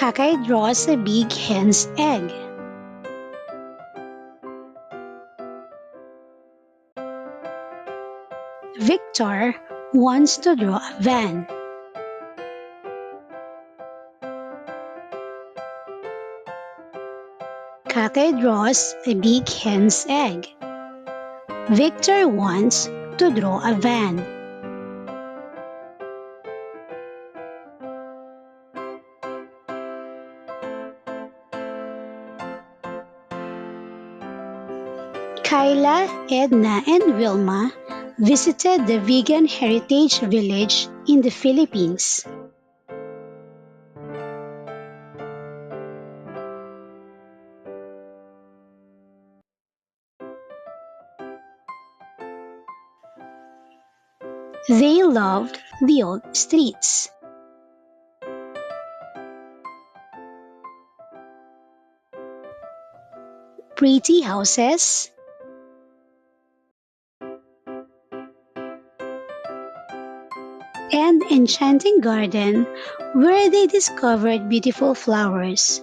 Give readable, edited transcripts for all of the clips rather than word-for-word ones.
Kakay draws a big hen's egg. Victor wants to draw a van. Kakay draws a big hen's egg. Victor wants to draw a van. Kyla, Edna, and Wilma visited the Vegan Heritage Village in the Philippines. They loved the old streets. Pretty houses, and enchanting garden where they discovered beautiful flowers.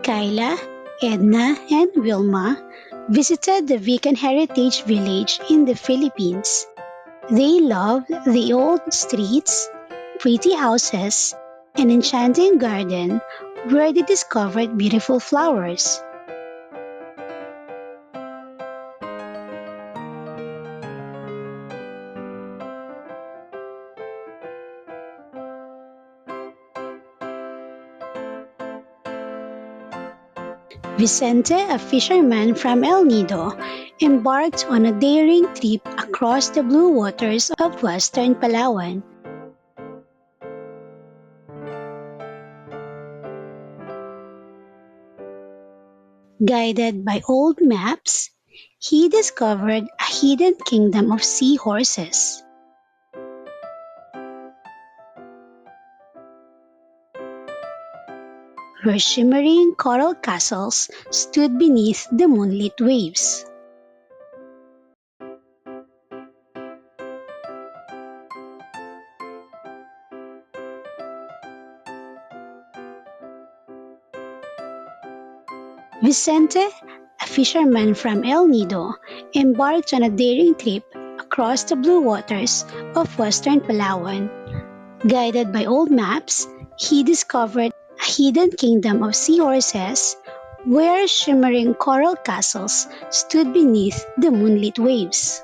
Kyla, Edna, and Wilma visited the Vegan Heritage Village in the Philippines. They loved the old streets, pretty houses, and enchanting garden where they discovered beautiful flowers. Vicente, a fisherman from El Nido, embarked on a daring trip across the blue waters of western Palawan. Guided by old maps, he discovered a hidden kingdom of seahorses. Where shimmering coral castles stood beneath the moonlit waves. Vicente, a fisherman from El Nido, embarked on a daring trip across the blue waters of western Palawan. Guided by old maps, he discovered a hidden kingdom of seahorses where shimmering coral castles stood beneath the moonlit waves.